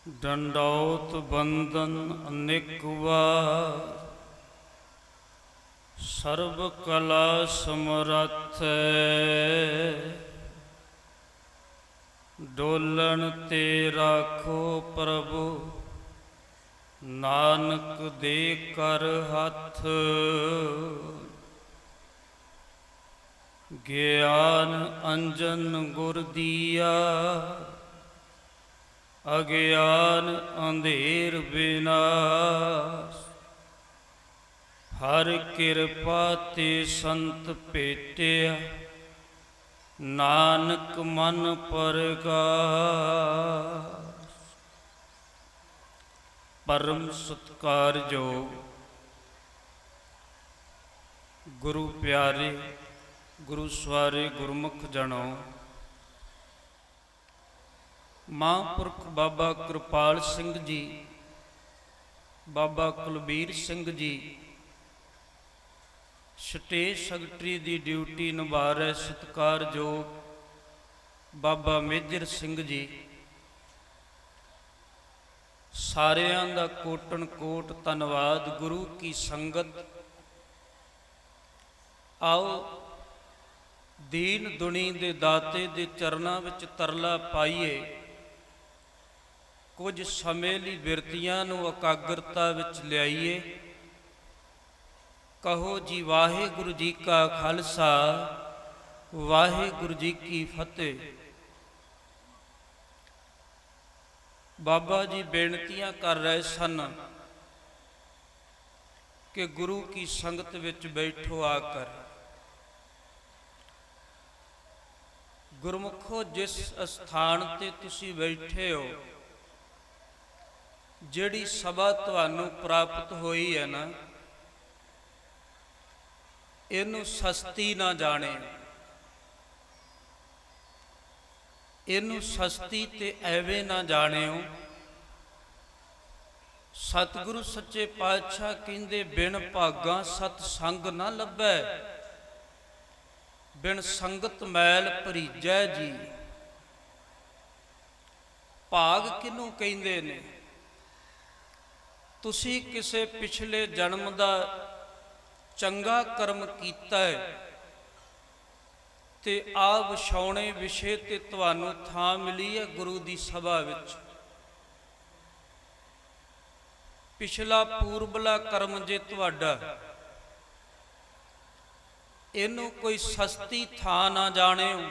ਡੰਡੌਤ ਬੰਦਨ ਅਨੇਕ ਵਾਰ, ਸਰਬ ਕਲਾ ਸਮਰੱਥ। ਡੋਲਣ ਤੇ ਰਾਖੋ ਪ੍ਰਭੂ, ਨਾਨਕ ਦੇ ਕਰ ਹੱਥ। ਗਿਆਨ ਅੰਜਨ ਗੁਰ ਦੀਆ, ਅਗਿਆਨ ਅੰਧੇਰ ਵਿਨਾਸ਼। ਹਰ ਕਿਰਪਾ ਤੇ ਸੰਤ ਭੇਟਿਆ, ਨਾਨਕ ਮਨ ਪਰਗਾਸ। ਪਰਮ ਸਤਿਕਾਰਯੋਗ ਗੁਰੂ ਪਿਆਰੇ, ਗੁਰੂ ਸਵਾਰੇ ਗੁਰਮੁਖ ਜਨੋ, ਮਹਾਂਪੁਰਖ ਬਾਬਾ ਕਿਰਪਾਲ ਸਿੰਘ ਜੀ, ਬਾਬਾ ਕੁਲਬੀਰ ਸਿੰਘ ਜੀ ਸਟੇਜ ਸੈਕਟਰੀ ਦੀ ਡਿਊਟੀ ਨਿਭਾ ਰਹੇ ਸਤਿਕਾਰਯੋਗ ਬਾਬਾ ਮੇਜਰ ਸਿੰਘ ਜੀ, ਸਾਰਿਆਂ ਦਾ ਕੋਟਨ ਕੋਟ ਧੰਨਵਾਦ। ਗੁਰੂ ਕੀ ਸੰਗਤ, ਆਓ ਦੀਨ ਦੁਨੀ ਦੇ ਦਾਤੇ ਦੇ ਚਰਨਾਂ ਵਿੱਚ ਤਰਲਾ ਪਾਈਏ। ਕੁਝ ਸਮੇਂ ਲਈ ਬਿਰਤੀਆਂ ਨੂੰ ਇਕਾਗਰਤਾ ਵਿੱਚ ਲਿਆਈਏ। ਕਹੋ ਜੀ ਵਾਹਿਗੁਰੂ ਜੀ ਕਾ ਖਾਲਸਾ, ਵਾਹਿਗੁਰੂ ਜੀ ਕੀ ਫਤਿਹ। ਬਾਬਾ ਜੀ ਬੇਨਤੀਆਂ ਕਰ ਰਹੇ ਸਨ ਕਿ ਗੁਰੂ ਕੀ ਸੰਗਤ ਵਿੱਚ ਬੈਠੋ ਆ ਕਰ। ਗੁਰਮੁਖੋ, ਜਿਸ ਅਸਥਾਨ ਤੇ ਤੁਸੀਂ ਬੈਠੇ ਹੋ, ਜਿਹੜੀ ਸਭਾ ਤੁਹਾਨੂੰ ਪ੍ਰਾਪਤ ਹੋਈ ਹੈ ਨਾ, ਇਹਨੂੰ ਸਸਤੀ ਨਾ ਜਾਣੇ। ਇਹਨੂੰ ਸਸਤੀ ਤੇ ਐਵੇਂ ਨਾ ਜਾਣਿਓ। ਸਤਿਗੁਰੂ ਸੱਚੇ ਪਾਤਸ਼ਾਹ ਕਹਿੰਦੇ, ਬਿਨ ਭਾਗਾਂ ਸਤ ਸੰਗ ਨਾ ਲੱਭੈ, ਬਿਨ ਸੰਗਤ ਮੈਲ ਭਰੀਜੈ ਜੀ। ਭਾਗ ਕਿਹਨੂੰ ਕਹਿੰਦੇ ਨੇ? ਤੁਸੀਂ ਕਿਸੇ ਪਿਛਲੇ ਜਨਮ ਦਾ ਚੰਗਾ ਕਰਮ ਕੀਤਾ ਹੈ ਤੇ ਆ ਵਿਛਾਉਣੇ ਵਿਸ਼ੇ ਤੇ ਤੁਹਾਨੂੰ ਥਾਂ ਮਿਲੀ ਹੈ ਗੁਰੂ ਦੀ ਸਭਾ ਵਿੱਚ। ਪਿਛਲਾ ਪੂਰਬਲਾ ਕਰਮ ਜੇ ਤੁਹਾਡਾ, ਇਹਨੂੰ ਕੋਈ ਸਸਤੀ ਥਾਂ ਨਾ ਜਾਣਿਓ,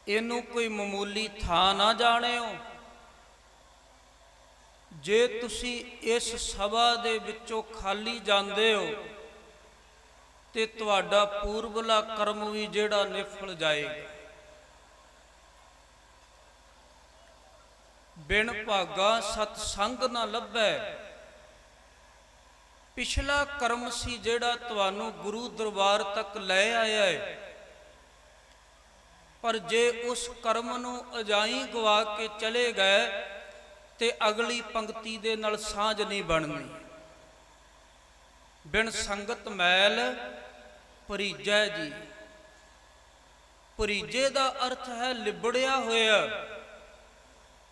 ਇਹਨੂੰ ਕੋਈ ਮਾਮੂਲੀ ਥਾਂ ਨਾ ਜਾਣਿਓ। ਜੇ ਤੁਸੀਂ ਇਸ ਸਭਾ ਦੇ ਵਿੱਚੋਂ ਖਾਲੀ ਜਾਂਦੇ ਹੋ ਤੇ ਤੁਹਾਡਾ ਪੂਰਬਲਾ ਕਰਮ ਵੀ ਜਿਹੜਾ ਨਿਫਲ ਜਾਏਗਾ। ਬਿਨ ਭਾਗਾ ਸਤ ਸੰਗ ਨਾ ਲੱਭੈ। ਪਿਛਲਾ ਕਰਮ ਸੀ ਜਿਹੜਾ ਤੁਹਾਨੂੰ ਗੁਰੂ ਦਰਬਾਰ ਤੱਕ ਲੈ ਆਇਆ ਹੈ, ਪਰ ਜੇ ਉਸ ਕਰਮ ਨੂੰ ਅਜਾਈਂ ਗਵਾ ਕੇ ਚਲੇ ਗਏ ਤੇ ਅਗਲੀ ਪੰਕਤੀ ਦੇ ਨਾਲ ਸਾਂਝ ਨਹੀਂ ਬਣਨੀ। ਬਿਨ ਸੰਗਤ ਮੈਲ ਭਰੀਜੈ ਜੀ। ਭਰੀਜੇ ਦਾ ਅਰਥ ਹੈ ਲਿਬੜਿਆ ਹੋਇਆ।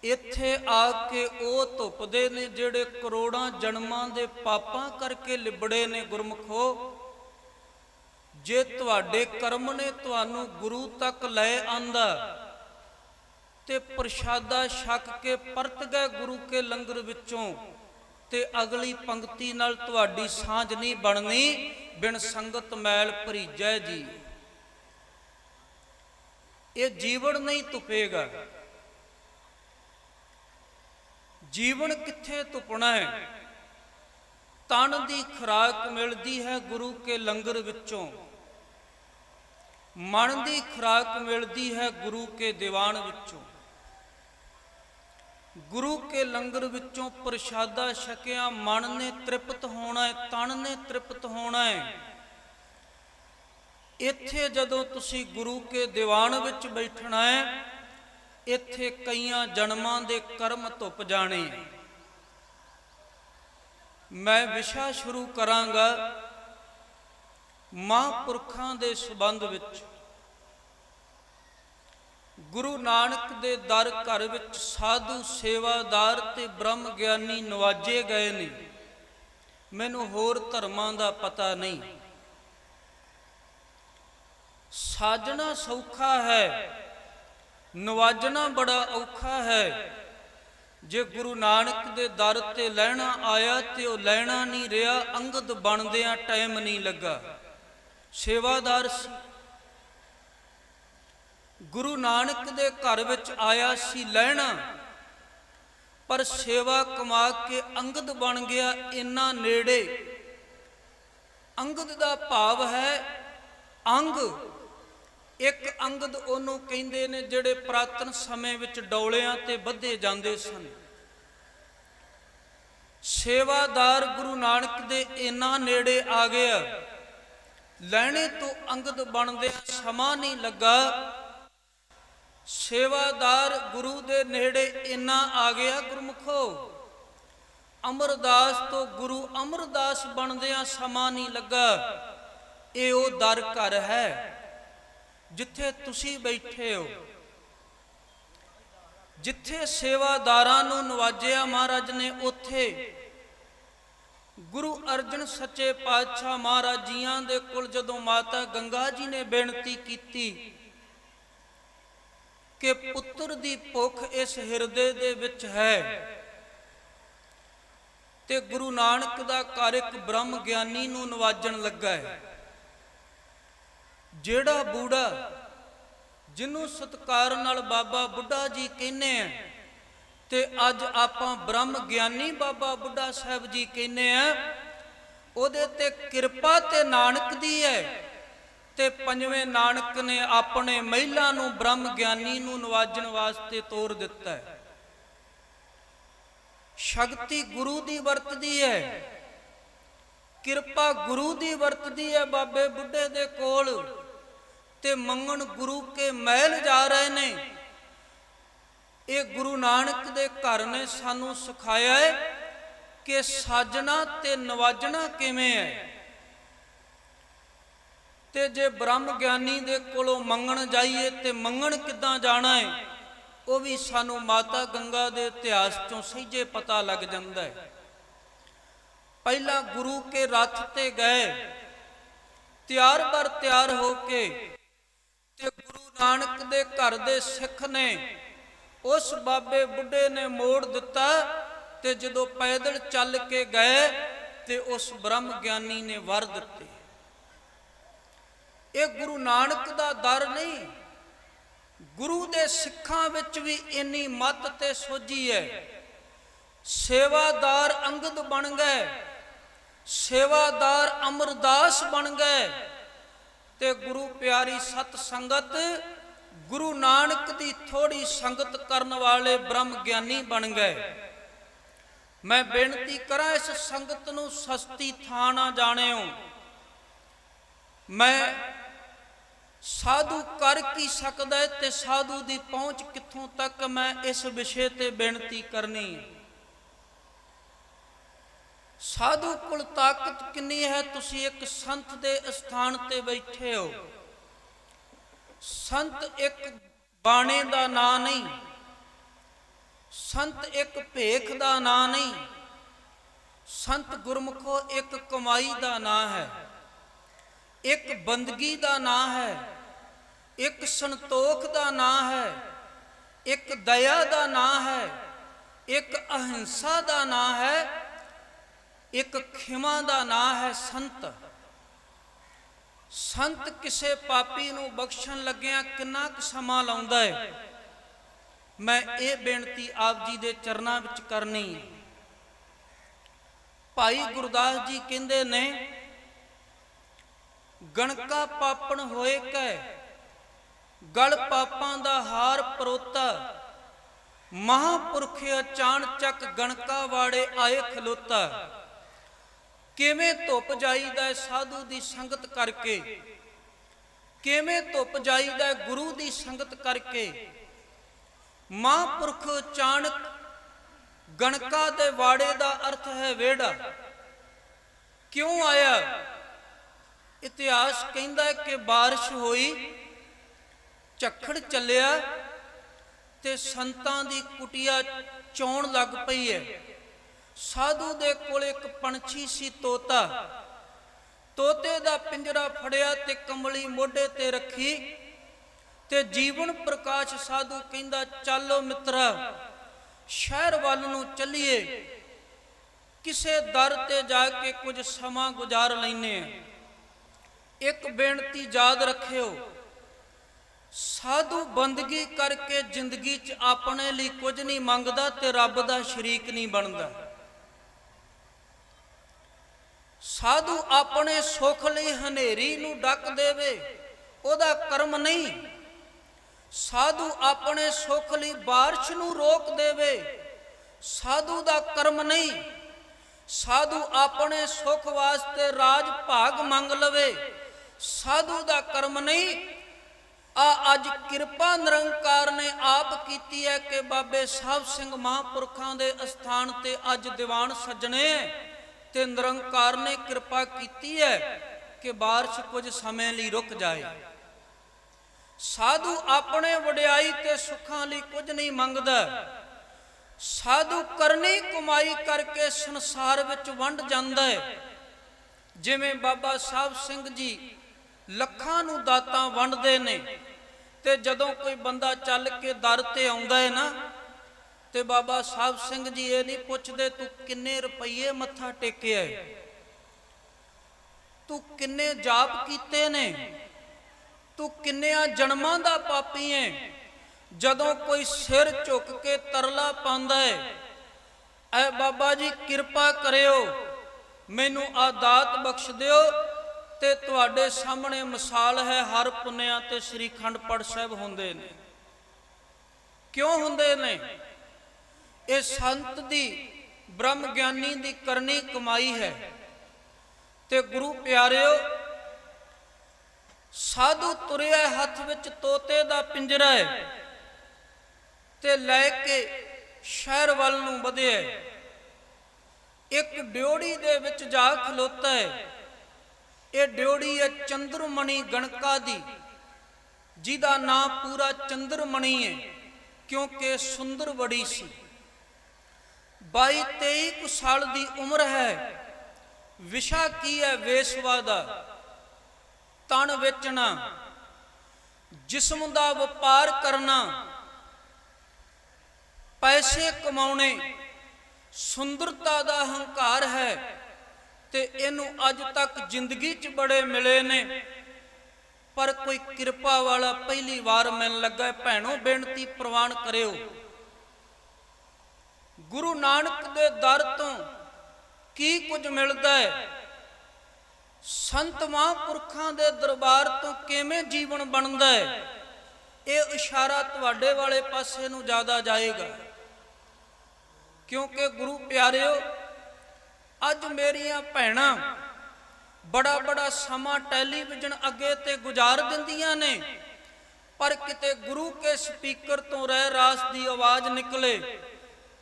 ਇੱਥੇ ਆ ਕੇ ਉਹ ਧੁੱਪਦੇ ਨੇ ਜਿਹੜੇ ਕਰੋੜਾਂ ਜਨਮਾਂ ਦੇ ਪਾਪਾਂ ਕਰਕੇ ਲਿਬੜੇ ਨੇ। ਗੁਰਮੁਖੋ, ਜੇ ਤੁਹਾਡੇ ਕਰਮ ਨੇ ਤੁਹਾਨੂੰ ਗੁਰੂ ਤੱਕ ਲੈ ਆਂਦਾ ਤੇ ਪ੍ਰਸ਼ਾਦਾ ਛਕ ਕੇ ਪਰਤ ਗਏ ਗੁਰੂ ਕੇ ਲੰਗਰ ਵਿੱਚੋਂ, ਤੇ ਅਗਲੀ ਪੰਕਤੀ ਨਾਲ ਤੁਹਾਡੀ ਸਾਂਝ ਨਹੀਂ ਬਣਨੀ। ਬਿਨ ਸੰਗਤ ਮੈਲ ਭਰੀਜੈ ਜੀ। ਇਹ ਜੀਵਨ ਨਹੀਂ ਤੁਪੇਗਾ। ਜੀਵਨ ਕਿੱਥੇ ਤੁਪਣਾ ਹੈ? ਤਨ ਦੀ ਖੁਰਾਕ ਮਿਲਦੀ ਹੈ ਗੁਰੂ ਕੇ ਲੰਗਰ ਵਿੱਚੋਂ, ਮਨ ਦੀ ਖੁਰਾਕ ਮਿਲਦੀ ਹੈ ਗੁਰੂ ਕੇ ਦੀਵਾਨ ਵਿੱਚੋਂ। ਗੁਰੂ ਕੇ ਲੰਗਰ ਵਿੱਚੋਂ ਪ੍ਰਸ਼ਾਦਾ ਛਕਿਆ ਮਨ ਨੇ ਤ੍ਰਿਪਤ ਹੋਣਾ ਹੈ, ਤਨ ਨੇ ਤ੍ਰਿਪਤ ਹੋਣਾ ਹੈ। ਇੱਥੇ ਜਦੋਂ ਤੁਸੀਂ ਗੁਰੂ ਕੇ ਦੀਵਾਨ ਵਿੱਚ ਬੈਠਣਾ ਹੈ, ਇੱਥੇ ਕਈਆਂ ਜਨਮਾਂ ਦੇ ਕਰਮ ਧੁੱਪ ਜਾਣੇ। ਮੈਂ ਵਿਸ਼ਾ ਸ਼ੁਰੂ ਕਰਾਂਗਾ ਮਹਾਂਪੁਰਖਾਂ ਦੇ ਸੰਬੰਧ ਵਿੱਚ। ਗੁਰੂ ਨਾਨਕ ਦੇ ਦਰ ਘਰ ਵਿੱਚ ਸਾਧੂ ਸੇਵਾਦਾਰ ਤੇ ਬ੍ਰਹਮ ਗਿਆਨੀ ਨਵਾਜੇ ਗਏ ਨੇ। ਮੈਨੂੰ ਹੋਰ ਧਰਮਾਂ ਦਾ ਪਤਾ ਨਹੀਂ। ਸਾਜਣਾ ਸੌਖਾ ਹੈ, ਨਵਾਜਣਾ ਬੜਾ ਔਖਾ ਹੈ। ਜੇ ਗੁਰੂ ਨਾਨਕ ਦੇ ਦਰ ਤੇ ਲੈਣਾ ਆਇਆ ਤੇ ਉਹ ਲੈਣਾ ਨਹੀਂ ਰਿਹਾ। ਅੰਗਦ ਬਣਦਿਆਂ ਟਾਈਮ ਨਹੀਂ ਲੱਗਾ। ਸੇਵਾਦਾਰ ਸੀ, ਗੁਰੂ ਨਾਨਕ ਦੇ ਘਰ ਵਿੱਚ ਆਇਆ ਸੀ ਲੈਣਾ, ਪਰ ਸੇਵਾ ਕਮਾ ਕੇ ਅੰਗਦ ਬਣ ਗਿਆ ਇੰਨਾ ਨੇੜੇ। ਅੰਗਦ ਦਾ ਭਾਵ ਹੈ ਅੰਗ। ਇੱਕ ਅੰਗਦ ਉਹਨੂੰ ਕਹਿੰਦੇ ਨੇ ਜਿਹੜੇ ਪੁਰਾਤਨ ਸਮੇਂ ਵਿੱਚ ਡੌਲਿਆਂ ਤੇ ਬੱਧੇ ਜਾਂਦੇ ਸਨ। ਸੇਵਾਦਾਰ ਗੁਰੂ ਨਾਨਕ ਦੇ ਇੰਨਾ ਨੇੜੇ ਆ ਗਿਆ, ਲੈਣੇ ਤੋਂ ਅੰਗਦ ਬਣਦੇ ਸਮਾਂ ਨਹੀਂ ਲੱਗਾ। ਸੇਵਾਦਾਰ ਗੁਰੂ ਦੇ ਨੇੜੇ ਇੰਨਾ ਆ ਗਿਆ ਗੁਰਮੁਖੋ, ਅਮਰਦਾਸ ਤੋਂ ਗੁਰੂ ਅਮਰਦਾਸ ਬਣਦਿਆਂ ਸਮਾਂ ਨਹੀਂ ਲੱਗਾ। ਇਹ ਉਹ ਦਰ ਘਰ ਹੈ ਜਿੱਥੇ ਤੁਸੀਂ ਬੈਠੇ ਹੋ, ਜਿੱਥੇ ਸੇਵਾਦਾਰਾਂ ਨੂੰ ਨਵਾਜਿਆ ਮਹਾਰਾਜ ਨੇ। ਉੱਥੇ ਗੁਰੂ ਅਰਜਨ ਸੱਚੇ ਪਾਤਸ਼ਾਹ ਮਹਾਰਾਜ ਜੀਆਂ ਦੇ ਕੋਲ ਜਦੋਂ ਮਾਤਾ ਗੰਗਾ ਜੀ ਨੇ ਬੇਨਤੀ ਕੀਤੀ ਕਿ ਪੁੱਤਰ ਦੀ ਭੁੱਖ ਇਸ ਹਿਰਦੇ ਦੇ ਵਿੱਚ ਹੈ, ਤੇ ਗੁਰੂ ਨਾਨਕ ਦਾ ਘਰ ਇੱਕ ਬ੍ਰਹਮ ਗਿਆਨੀ ਨੂੰ ਨਵਾਜਣ ਲੱਗਾ ਹੈ। ਜਿਹੜਾ ਬੂੜਾ ਜਿਹਨੂੰ ਸਤਿਕਾਰ ਨਾਲ ਬਾਬਾ ਬੁੱਢਾ ਜੀ ਕਹਿੰਦੇ ਆ, ਤੇ ਅੱਜ ਆਪਾਂ ਬ੍ਰਹਮ ਗਿਆਨੀ ਬਾਬਾ ਬੁੱਢਾ ਸਾਹਿਬ ਜੀ ਕਹਿੰਦੇ ਆ, ਉਹਦੇ ਤੇ ਕਿਰਪਾ ਤੇ ਨਾਨਕ ਦੀ ਹੈ। ਤੇ ਪੰਜਵੇਂ ਨਾਨਕ ਨੇ ਆਪਣੇ ਮਹਿਲਾ ਨੂੰ ਬ੍ਰਹਮ ਗਿਆਨੀ ਨੂੰ ਨਵਾਜਣ ਵਾਸਤੇ ਤੋਰ ਦਿੱਤਾ ਹੈ। ਸ਼ਕਤੀ ਗੁਰੂ ਦੀ ਵਰਤਦੀ ਹੈ, ਕਿਰਪਾ ਗੁਰੂ ਦੀ ਵਰਤਦੀ ਹੈ ਬਾਬੇ ਬੁੱਢੇ ਦੇ ਕੋਲ, ਤੇ ਮੰਗਣ ਗੁਰੂ ਕੇ ਮਹਿਲ ਜਾ ਰਹੇ ਨੇ। ਇਹ ਗੁਰੂ ਨਾਨਕ ਦੇ ਘਰ ਨੇ ਸਾਨੂੰ ਸਿਖਾਇਆ ਹੈ ਕਿ ਸਾਜਣਾ ਤੇ ਨਵਾਜਣਾ ਕਿਵੇਂ ਹੈ। ਤੇ ਜੇ ਬ੍ਰਹਮ ਗਿਆਨੀ ਦੇ ਕੋਲੋਂ ਮੰਗਣ ਜਾਈਏ ਤੇ ਮੰਗਣ ਕਿੱਦਾਂ ਜਾਣਾ ਹੈ, ਉਹ ਵੀ ਸਾਨੂੰ ਮਾਤਾ ਗੰਗਾ ਦੇ ਇਤਿਹਾਸ ਚੋਂ ਸਹਿਜੇ ਪਤਾ ਲੱਗ ਜਾਂਦਾ ਹੈ। ਪਹਿਲਾਂ ਗੁਰੂ ਕੇ ਰੱਥ ਤੇ ਗਏ, ਤਿਆਰ ਬਰ ਤਿਆਰ ਹੋ ਕੇ, ਤੇ ਗੁਰੂ ਨਾਨਕ ਦੇ ਘਰ ਦੇ ਸਿੱਖ ਨੇ ਉਸ ਬਾਬੇ ਬੁੱਢੇ ਨੇ ਮੋੜ ਦਿੱਤਾ। ਤੇ ਜਦੋਂ ਪੈਦਲ ਚੱਲ ਕੇ ਗਏ ਤੇ ਉਸ ਬ੍ਰਹਮ ਗਿਆਨੀ ਨੇ ਵਰ ਦਿੱਤੇ। ਇਹ ਗੁਰੂ ਨਾਨਕ ਦਾ ਦਰ ਨਹੀਂ, ਗੁਰੂ ਦੇ ਸਿੱਖਾਂ ਵਿੱਚ ਵੀ ਇੰਨੀ ਮੱਤ ਤੇ ਸੋਝੀ ਹੈ। ਸੇਵਾਦਾਰ ਅੰਗਦ ਬਣ ਗਏ, ਸੇਵਾਦਾਰ ਅਮਰਦਾਸ ਬਣ ਗਏ, ਤੇ ਗੁਰੂ ਪਿਆਰੀ ਸਤ ਸੰਗਤ ਗੁਰੂ ਨਾਨਕ ਦੀ ਥੋੜੀ ਸੰਗਤ ਕਰਨ ਵਾਲੇ ਬ੍ਰਹਮ ਗਿਆਨੀ ਬਣ ਗਏ। ਮੈਂ ਬੇਨਤੀ ਕਰਾਂ ਇਸ ਸੰਗਤ ਨੂੰ ਸਸਤੀ ਥਾਂ ਨਾ ਜਾਣਿਓ। ਮੈਂ ਸਾਧੂ ਕਰ ਕੀ ਸਕਦਾ ਹੈ ਤੇ ਸਾਧੂ ਦੀ ਪਹੁੰਚ ਕਿੱਥੋਂ ਤੱਕ, ਮੈਂ ਇਸ ਵਿਸ਼ੇ ਤੇ ਬੇਨਤੀ ਕਰਨੀ। ਸਾਧੂ ਕੋਲ ਤਾਕਤ ਕਿੰਨੀ ਹੈ? ਤੁਸੀਂ ਇੱਕ ਸੰਤ ਦੇ ਸਥਾਨ ਤੇ ਬੈਠੇ ਹੋ। ਸੰਤ ਇੱਕ ਬਾਣੇ ਦਾ ਨਾਂ ਨਹੀਂ, ਸੰਤ ਇੱਕ ਭੇਖ ਦਾ ਨਾਂ ਨਹੀਂ, ਸੰਤ ਗੁਰਮੁਖੋ ਇੱਕ ਕਮਾਈ ਦਾ ਨਾਂ ਹੈ, ਇੱਕ ਬੰਦਗੀ ਦਾ ਨਾਂ ਹੈ, ਇੱਕ ਸੰਤੋਖ ਦਾ ਨਾਂ ਹੈ, ਇੱਕ ਦਇਆ ਦਾ ਨਾਂ ਹੈ, ਇੱਕ ਅਹਿੰਸਾ ਦਾ ਨਾਂ ਹੈ, ਇੱਕ ਖਿਮਾ ਦਾ ਨਾਂ ਹੈ ਸੰਤ। ਸੰਤ ਕਿਸੇ ਪਾਪੀ ਨੂੰ ਬਖਸ਼ਣ ਲੱਗਿਆਂ ਕਿੰਨਾ ਕੁ ਸਮਾਂ ਲਾਉਂਦਾ ਹੈ, ਮੈਂ ਇਹ ਬੇਨਤੀ ਆਪ ਜੀ ਦੇ ਚਰਨਾਂ ਵਿੱਚ ਕਰਨੀ ਹੈ। ਭਾਈ ਗੁਰਦਾਸ ਜੀ ਕਹਿੰਦੇ ਨੇ, ਗਣਕਾ ਪਾਪਣ ਹੋਏ ਕੈ ਗਲ ਪਾਪਾਂ ਦਾ ਹਾਰ ਪਰੋਤਾ, ਮਹਾਂਪੁਰਖ ਅਚਾਨ ਚੱਕ ਗਣਕਾ ਵਾੜੇ ਆਏ ਖਲੋਤਾ। ਕਿਵੇਂ ਧੁੱਪ ਜਾਈਦਾ ਸਾਧੂ ਦੀ ਸੰਗਤ ਕਰਕੇ, ਕਿਵੇਂ ਧੁੱਪ ਜਾਈਦਾ ਗੁਰੂ ਦੀ ਸੰਗਤ ਕਰਕੇ। ਮਹਾਂਪੁਰਖ ਅਚਾਨਕ, ਗਣਕਾ ਦੇ ਵਾੜੇ ਦਾ ਅਰਥ ਹੈ ਵਿਹੜਾ। ਕਿਉਂ ਆਇਆ? ਇਤਿਹਾਸ ਕਹਿੰਦਾ ਕਿ ਬਾਰਿਸ਼ ਹੋਈ, ਝੱਖੜ ਚੱਲਿਆ, ਤੇ ਸੰਤਾਂ ਦੀ ਕੁਟੀਆ ਚੌਣ ਲੱਗ ਪਈ ਹੈ। ਸਾਧੂ ਦੇ ਕੋਲ ਇੱਕ ਪੰਛੀ ਸੀ, ਤੋਤਾ। ਤੋਤੇ ਦਾ ਪਿੰਜਰਾ ਫੜਿਆ ਤੇ ਕੰਬਲੀ ਮੋਢੇ ਤੇ ਰੱਖੀ ਤੇ ਜੀਵਨ ਪ੍ਰਕਾਸ਼ ਸਾਧੂ ਕਹਿੰਦਾ, ਚੱਲੋ ਮਿੱਤਰਾ, ਸ਼ਹਿਰ ਵੱਲ ਨੂੰ ਚੱਲੀਏ, ਕਿਸੇ ਦਰ ਤੇ ਜਾ ਕੇ ਕੁਝ ਸਮਾਂ ਗੁਜ਼ਾਰ ਲੈਨੇ ਆ। ਇੱਕ ਬੇਨਤੀ ਯਾਦ ਰੱਖਿਓ, ਸਾਧੂ ਬੰਦਗੀ ਕਰਕੇ ਜ਼ਿੰਦਗੀ 'ਚ ਆਪਣੇ ਲਈ ਕੁਝ ਨਹੀਂ ਮੰਗਦਾ ਤੇ ਰੱਬ ਦਾ ਸ਼ਰੀਕ ਨਹੀਂ ਬਣਦਾ। ਸਾਧੂ ਆਪਣੇ ਸੁੱਖ ਲਈ ਹਨੇਰੀ ਨੂੰ ਡੱਕ ਦੇਵੇ, ਉਹਦਾ ਕਰਮ ਨਹੀਂ। ਸਾਧੂ ਆਪਣੇ ਸੁੱਖ ਲਈ ਬਾਰਿਸ਼ ਨੂੰ ਰੋਕ ਦੇਵੇ, ਸਾਧੂ ਦਾ ਕਰਮ ਨਹੀਂ। ਸਾਧੂ ਆਪਣੇ ਸੁੱਖ ਵਾਸਤੇ ਰਾਜ ਭਾਗ ਮੰਗ ਲਵੇ, ਸਾਧੂ ਦਾ ਕਰਮ ਨਹੀਂ। ਅੱਜ ਕਿਰਪਾ ਨਿਰੰਕਾਰ ਨੇ ਆਪ ਕੀਤੀ ਹੈ ਕਿ ਬਾਬੇ ਸਾਹਿਬ ਸਿੰਘ ਮਹਾਂਪੁਰਖਾਂ ਦੇ ਅਸਥਾਨ ਤੇ ਅੱਜ ਦੀਵਾਨ ਸੱਜਣੇ ਤੇ ਨਿਰੰਕਾਰ ਨੇ ਕਿਰਪਾ ਕੀਤੀ ਹੈ ਕਿ ਬਾਰਿਸ਼ ਕੁਝ ਸਮੇਂ ਲਈ ਰੁਕ ਜਾਏ। ਸਾਧੂ ਆਪਣੇ ਵਡਿਆਈ ਤੇ ਸੁੱਖਾਂ ਲਈ ਕੁਝ ਨਹੀਂ ਮੰਗਦਾ। ਸਾਧੂ ਕਰਨੀ ਕਮਾਈ ਕਰਕੇ ਸੰਸਾਰ ਵਿੱਚ ਵੰਡ ਜਾਂਦਾ ਹੈ। ਜਿਵੇਂ ਬਾਬਾ ਸਾਹਿਬ ਸਿੰਘ ਜੀ ਲੱਖਾਂ ਨੂੰ ਦਾਤਾਂ ਵੰਡਦੇ ਨੇ, ਤੇ ਜਦੋਂ ਕੋਈ ਬੰਦਾ ਚੱਲ ਕੇ ਦਰ ਤੇ ਆਉਂਦਾ ਹੈ ਨਾ, ਤੇ ਬਾਬਾ ਸਾਹਿਬ ਸਿੰਘ ਜੀ ਇਹ ਨਹੀਂ ਪੁੱਛਦੇ ਤੂੰ ਕਿੰਨੇ ਰੁਪਈਏ ਮੱਥਾ ਟੇਕਿਆ ਹੈ, ਤੂੰ ਕਿੰਨੇ ਜਾਪ ਕੀਤੇ ਨੇ, ਤੂੰ ਕਿੰਨਿਆਂ ਜਨਮਾਂ ਦਾ ਪਾਪੀ ਹੈ। ਜਦੋਂ ਕੋਈ ਸਿਰ ਝੁੱਕ ਕੇ ਤਰਲਾ ਪਾਉਂਦਾ ਹੈ, ਐ ਬਾਬਾ ਜੀ ਕਿਰਪਾ ਕਰਿਓ, ਮੈਨੂੰ ਆ ਦਾਤ ਬਖਸ਼ ਦਿਓ, ਤੇ ਤੁਹਾਡੇ ਸਾਹਮਣੇ ਮਿਸਾਲ ਹੈ, ਹਰ ਪੁੰਨਿਆ ਤੇ ਸ੍ਰੀ ਅਖੰਡ ਪਾਠ ਸਾਹਿਬ ਹੁੰਦੇ ਨੇ। ਕਿਉਂ ਹੁੰਦੇ ਨੇ? ਇਹ ਸੰਤ ਦੀ ਬ੍ਰਹਮ ਗਿਆਨੀ ਦੀ ਕਰਨੀ ਕਮਾਈ ਹੈ। ਤੇ ਗੁਰੂ ਪਿਆਰਿਓ, ਸਾਧੂ ਤੁਰਿਆ ਹੱਥ ਵਿੱਚ ਤੋਤੇ ਦਾ ਪਿੰਜਰਾ ਹੈ ਤੇ ਲੈ ਕੇ ਸ਼ਹਿਰ ਵੱਲ ਨੂੰ ਵਧਿਆ। ਇੱਕ ਡਿਓੜੀ ਦੇ ਵਿੱਚ ਜਾ ਖਲੋਤਾ ਹੈ। ਇਹ ਡਿਓੜੀ ਹੈ ਚੰਦਰਮਣੀ ਗਣਕਾ ਦੀ, ਜਿਹਦਾ ਨਾਂ ਪੂਰਾ ਚੰਦਰਮਣੀ ਹੈ ਕਿਉਂਕਿ ਸੁੰਦਰ ਬੜੀ ਸੀ। 22-23 ਸਾਲ ਦੀ ਉਮਰ ਹੈ। ਵਿਸ਼ਾ ਕੀ ਹੈ? ਵੇਸਵਾ ਦਾ, ਤਨ ਵੇਚਣਾ, ਜਿਸਮ ਦਾ ਵਪਾਰ ਕਰਨਾ, ਪੈਸੇ ਕਮਾਉਣੇ, ਸੁੰਦਰਤਾ ਦਾ ਹੰਕਾਰ ਹੈ। ਤੇ ਇਹਨੂੰ ਅੱਜ ਤੱਕ ਜ਼ਿੰਦਗੀ 'ਚ ਬੜੇ ਮਿਲੇ ਨੇ, ਪਰ ਕੋਈ ਕਿਰਪਾ ਵਾਲਾ ਪਹਿਲੀ ਵਾਰ ਮਿਲਣ ਲੱਗਾ। ਭੈਣੋ ਬੇਨਤੀ ਪ੍ਰਵਾਨ ਕਰਿਓ, ਗੁਰੂ ਨਾਨਕ ਦੇ ਦਰ ਤੋਂ ਕੀ ਕੁਝ ਮਿਲਦਾ ਹੈ, ਸੰਤ ਮਹਾਂਪੁਰਖਾਂ ਦੇ ਦਰਬਾਰ ਤੋਂ ਕਿਵੇਂ ਜੀਵਨ ਬਣਦਾ ਹੈ, ਇਹ ਇਸ਼ਾਰਾ ਤੁਹਾਡੇ ਵਾਲੇ ਪਾਸੇ ਨੂੰ ਜ਼ਿਆਦਾ ਜਾਏਗਾ। ਕਿਉਂਕਿ ਗੁਰੂ ਪਿਆਰਿਓ, ਅੱਜ ਮੇਰੀਆਂ ਭੈਣਾਂ ਬੜਾ ਸਮਾਂ ਟੈਲੀਵਿਜ਼ਨ ਅੱਗੇ ਤੇ ਗੁਜ਼ਾਰ ਦਿੰਦੀਆਂ ਨੇ, ਪਰ ਕਿਤੇ ਗੁਰੂ ਕੇ ਸਪੀਕਰ ਤੋਂ ਰਹਿ ਰਾਸ ਦੀ ਆਵਾਜ਼ ਨਿਕਲੇ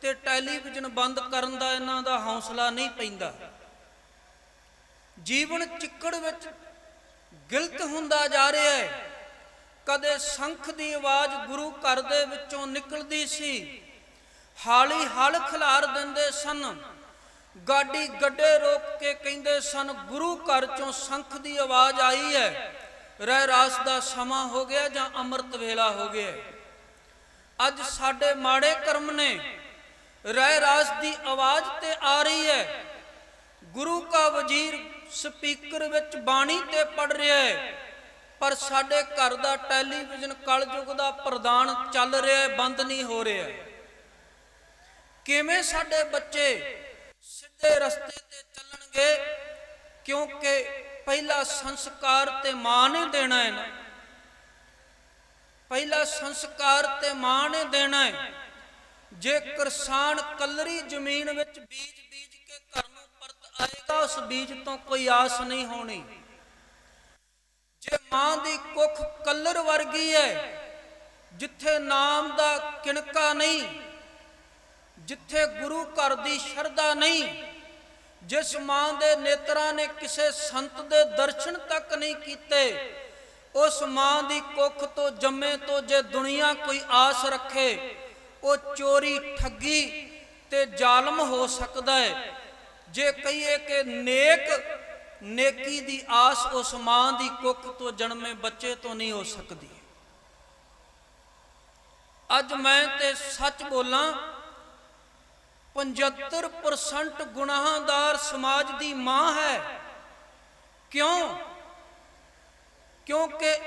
ਤੇ ਟੈਲੀਵਿਜ਼ਨ ਬੰਦ ਕਰਨ ਦਾ ਇਹਨਾਂ ਦਾ ਹੌਸਲਾ ਨਹੀਂ ਪੈਂਦਾ। ਜੀਵਨ ਚਿੱਕੜ ਵਿੱਚ ਗਿਲਤ ਹੁੰਦਾ ਜਾ ਰਿਹਾ ਹੈ। ਕਦੇ ਸ਼ੰਖ ਦੀ ਆਵਾਜ਼ ਗੁਰੂ ਘਰ ਦੇ ਵਿੱਚੋਂ ਨਿਕਲਦੀ ਸੀ, ਹਾਲੀ ਹਲ ਖਿਲਾਰ ਦਿੰਦੇ ਸਨ, ਗਾਡੀ ਗੱਡੇ ਰੋਕ ਕੇ ਕਹਿੰਦੇ ਸਨ ਗੁਰੂ ਘਰ ਚੋਂ ਸ਼ੰਖ ਦੀ ਆਵਾਜ਼ ਆਈ ਹੈ, ਰਹਿ ਰਾਸ ਦਾ ਸਮਾਂ ਹੋ ਗਿਆ ਜਾਂ ਅੰਮ੍ਰਿਤ ਵੇਲਾ ਹੋ ਗਿਆ। ਅੱਜ ਸਾਡੇ ਮਾੜੇ ਕਰਮ ਨੇ, ਰਹਿ ਰਾਸ ਦੀ ਆਵਾਜ਼ ਤੇ ਆ ਰਹੀ ਹੈ। ਗੁਰੂ ਕਾ ਵਜ਼ੀਰ ਸਪੀਕਰ ਵਿੱਚ ਬਾਣੀ ਤੇ ਪੜ ਰਿਹਾ ਹੈ, ਪਰ ਸਾਡੇ ਘਰ ਦਾ ਟੈਲੀਵਿਜ਼ਨ ਕਲਯੁਗ ਦਾ ਪ੍ਰਧਾਨ ਚੱਲ ਰਿਹਾ ਹੈ, ਬੰਦ ਨਹੀਂ ਹੋ ਰਿਹਾ। ਕਿਵੇਂ ਸਾਡੇ ਬੱਚੇ ਸਿੱਧੇ ਰਸਤੇ ਤੇ ਚੱਲਣਗੇ? ਕਿਉਂਕਿ ਪਹਿਲਾ ਸੰਸਕਾਰ ਤੇ ਮਾਂ ਨੇ ਦੇਣਾ ਹੈ ਨਾ, ਪਹਿਲਾ ਸੰਸਕਾਰ ਤੇ ਮਾਂ ਨੇ ਦੇਣਾ ਹੈ। ਜੇ ਕਿਸਾਨ ਕੱਲਰੀ ਜ਼ਮੀਨ ਵਿੱਚ ਬੀਜ ਕੇ ਘਰ ਨੂੰ ਪਰਤ ਆਏਗਾ, ਉਸ ਬੀਜ ਤੋਂ ਕੋਈ ਆਸ ਨਹੀਂ ਹੋਣੀ। ਜੇ ਮਾਂ ਦੀ ਕੁੱਖ ਕੱਲਰ ਵਰਗੀ ਹੈ, ਜਿੱਥੇ ਨਾਮ ਦਾ ਕਿਣਕਾ ਨਹੀਂ, ਜਿੱਥੇ ਗੁਰੂ ਘਰ ਦੀ ਸ਼ਰਧਾ ਨਹੀਂ, ਜਿਸ ਮਾਂ ਦੇ ਨੇਤਰਾਂ ਨੇ ਕਿਸੇ ਸੰਤ ਦੇ ਦਰਸ਼ਨ ਤੱਕ ਨਹੀਂ ਕੀਤੇ, ਉਸ ਮਾਂ ਦੀ ਕੁੱਖ ਤੋਂ ਜੰਮੇ ਤੋਂ ਜੇ ਦੁਨੀਆ ਕੋਈ ਆਸ ਰੱਖੇ, ਉਹ ਚੋਰੀ ਠੱਗੀ ਤੇ ਜ਼ਾਲਮ ਹੋ ਸਕਦਾ ਹੈ। ਜੇ ਕਹੀਏ ਕਿ ਨੇਕੀ ਦੀ ਆਸ ਉਸ ਮਾਂ ਦੀ ਕੁੱਖ ਤੋਂ ਜਨਮੇ ਬੱਚੇ ਤੋਂ ਨਹੀਂ ਹੋ ਸਕਦੀ। ਅੱਜ ਮੈਂ ਤੇ ਸੱਚ ਬੋਲਾਂ, 75% ਗੁਨਾਹਗਾਰ ਸਮਾਜ ਦੀ ਮਾਂ ਹੈ। ਕਿਉਂ? ਕਿਉਂਕਿ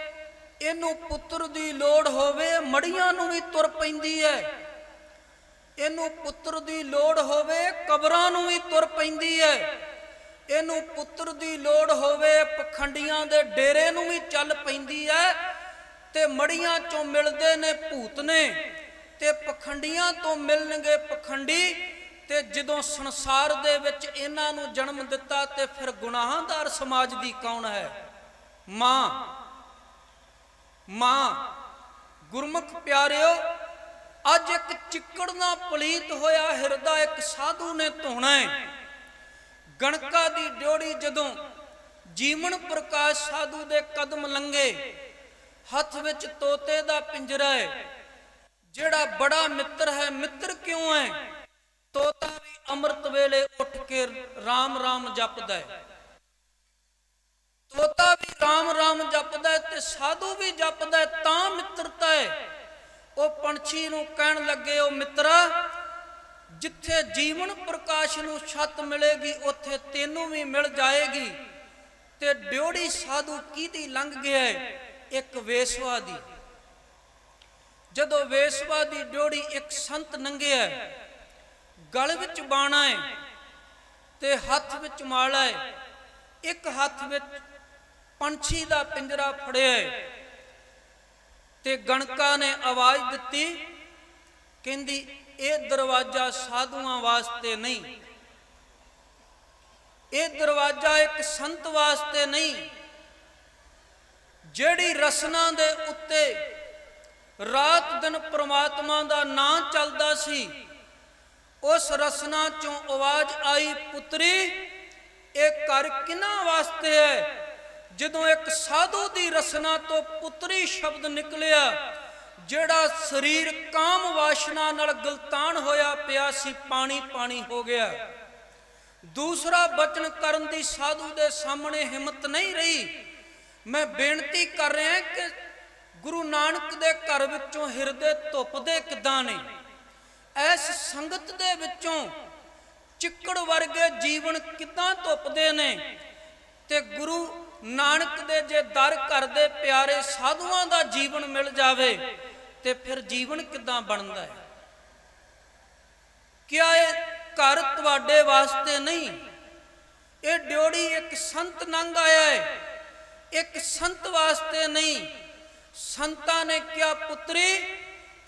ਇਹਨੂੰ ਪੁੱਤਰ ਦੀ ਲੋੜ ਹੋਵੇ, ਮੜੀਆਂ ਨੂੰ ਵੀ ਤੁਰ ਪੈਂਦੀ ਹੈ। ਇਹਨੂੰ ਪੁੱਤਰ ਦੀ ਲੋੜ ਹੋਵੇ, ਕਬਰਾਂ ਨੂੰ ਵੀ ਤੁਰ ਪੈਂਦੀ ਹੈ। ਇਹਨੂੰ ਪੁੱਤਰ ਦੀ ਲੋੜ ਹੋਵੇ, ਪਖੰਡੀਆਂ ਦੇ ਡੇਰੇ ਨੂੰ ਵੀ ਚੱਲ ਪੈਂਦੀ ਹੈ। ਤੇ ਮੜੀਆਂ ਚੋਂ ਮਿਲਦੇ ਨੇ ਭੂਤ ਨੇ, ਤੇ ਪਖੰਡੀਆਂ ਤੋਂ ਮਿਲਣਗੇ ਪਖੰਡੀ। ਤੇ ਜਦੋਂ ਸੰਸਾਰ ਦੇ ਵਿੱਚ ਇਹਨਾਂ ਨੂੰ ਜਨਮ ਦਿੱਤਾ, ਤੇ ਫਿਰ ਗੁਨਾਹਗਾਰ ਸਮਾਜ ਦੀ ਕੌਣ ਹੈ? ਮਾਂ। ਗੁਰਮੁਖ ਪਿਆਰਿਓ, ਅੱਜ ਇੱਕ ਚਿੱਕੜ ਨਾਲ ਪਲੀਤ ਹੋਇਆ ਹਿਰਦਾ ਇੱਕ ਸਾਧੂ ਨੇ ਧੋਣਾ ਹੈ। ਗਣਕਾ ਦੀ ਡਿਉੜੀ ਜਦੋਂ ਜੀਵਨ ਪ੍ਰਕਾਸ਼ ਸਾਧੂ ਦੇ ਕਦਮ ਲੰਘੇ, ਹੱਥ ਵਿੱਚ ਤੋਤੇ ਦਾ ਪਿੰਜਰਾ ਹੈ, ਜਿਹੜਾ ਬੜਾ ਮਿੱਤਰ ਹੈ। ਮਿੱਤਰ ਕਿਉਂ ਹੈ? ਤੋਤਾ ਵੀ ਅੰਮ੍ਰਿਤ ਵੇਲੇ ਉੱਠ ਕੇ ਰਾਮ ਰਾਮ ਜਪਦਾ ਹੈ। ਤੋਤਾ ਵੀ ਰਾਮ ਰਾਮ ਜਪਦਾ ਹੈ ਤੇ ਸਾਧੂ ਵੀ ਜਪਦਾ ਹੈ, ਤਾਂ ਮਿੱਤਰਤਾ ਹੈ। ਉਹ ਪੰਛੀ ਨੂੰ ਕਹਿਣ ਲੱਗੇ, ਉਹ ਮਿੱਤਰਾ, ਜਿੱਥੇ ਜੀਵਨ ਪ੍ਰਕਾਸ਼ ਨੂੰ ਛੱਤ ਮਿਲੇਗੀ, ਉੱਥੇ ਤੈਨੂੰ ਵੀ ਮਿਲ ਜਾਏਗੀ। ਤੇ ਡਿਉੜੀ ਸਾਧੂ ਕਿਹਦੀ ਲੰਘ ਗਿਆ ਹੈ? ਇੱਕ ਵੇਸਵਾ ਦੀ। ਜਦੋਂ ਵੇਸਵਾ ਦੀ ਡਿਉੜੀ ਇੱਕ ਸੰਤ ਲੰਘਿਆ, ਗਲ ਵਿੱਚ ਬਾਣਾ ਹੈ ਤੇ ਹੱਥ ਵਿੱਚ ਮਾਲਾ ਹੈ, ਇੱਕ ਹੱਥ ਵਿੱਚ ਪੰਛੀ ਦਾ ਪਿੰਜਰਾ ਫੜਿਆ ਹੈ। ਤੇ ਗਣਕਾ ਨੇ ਆਵਾਜ਼ ਦਿੱਤੀ, ਕਹਿੰਦੀ, ਇਹ ਦਰਵਾਜ਼ਾ ਸਾਧੂਆਂ ਵਾਸਤੇ ਨਹੀਂ, ਇਹ ਦਰਵਾਜ਼ਾ ਇੱਕ ਸੰਤ ਵਾਸਤੇ ਨਹੀਂ। ਜਿਹੜੀ ਰਸਨਾ ਦੇ ਉੱਤੇ ਰਾਤ ਦਿਨ ਪ੍ਰਮਾਤਮਾ ਦਾ ਨਾਂ ਚੱਲਦਾ ਸੀ, ਉਸ ਰਸਨਾ ਚੋਂ ਆਵਾਜ਼ ਆਈ, ਪੁੱਤਰੀ, ਇਹ ਘਰ ਕਿਹਨਾਂ ਵਾਸਤੇ ਹੈ? ਜਦੋਂ ਇੱਕ ਸਾਧੂ ਦੀ ਰਸਨਾ ਤੋਂ ਪੁੱਤਰੀ ਸ਼ਬਦ ਨਿਕਲਿਆ, ਜਿਹੜਾ ਸਰੀਰ ਕਾਮ ਵਾਸ਼ਨਾ ਨਾਲ ਗਲਤਾਨ ਹੋਇਆ ਪਿਆ ਸੀ, ਪਾਣੀ ਪਾਣੀ ਹੋ ਗਿਆ। ਦੂਸਰਾ ਬਚਨ ਕਰਨ ਦੀ ਸਾਧੂ ਦੇ ਸਾਹਮਣੇ ਹਿੰਮਤ ਨਹੀਂ ਰਹੀ। ਮੈਂ ਬੇਨਤੀ ਕਰ ਰਿਹਾ ਕਿ ਗੁਰੂ ਨਾਨਕ ਦੇ ਘਰ ਵਿੱਚੋਂ ਹਿਰਦੇ ਧੁੱਪਦੇ ਕਿੱਦਾਂ ਨੇ? ਐਸ ਸੰਗਤ ਦੇ ਵਿੱਚੋਂ ਚਿੱਕੜ ਵਰਗੇ ਜੀਵਨ ਕਿੱਦਾਂ ਧੁੱਪਦੇ ਨੇ? ਤੇ ਗੁਰੂ ਨਾਨਕ ਦੇ ਜੇ ਦਰ ਘਰ ਦੇ ਪਿਆਰੇ ਸਾਧੂਆਂ ਦਾ ਜੀਵਨ ਮਿਲ ਜਾਵੇ, ਤੇ ਫਿਰ ਜੀਵਨ ਕਿੱਦਾਂ ਬਣਦਾ ਹੈ? ਕਿਆ ਇਹ ਘਰ ਤੁਹਾਡੇ ਵਾਸਤੇ ਨਹੀਂ? ਇਹ ਡਿਉੜੀ ਇੱਕ ਸੰਤ ਲੰਘ ਆਇਆ ਹੈ, ਇੱਕ ਸੰਤ ਵਾਸਤੇ ਨਹੀਂ। ਸੰਤਾਂ ਨੇ ਕਿਹਾ, ਪੁੱਤਰੀ,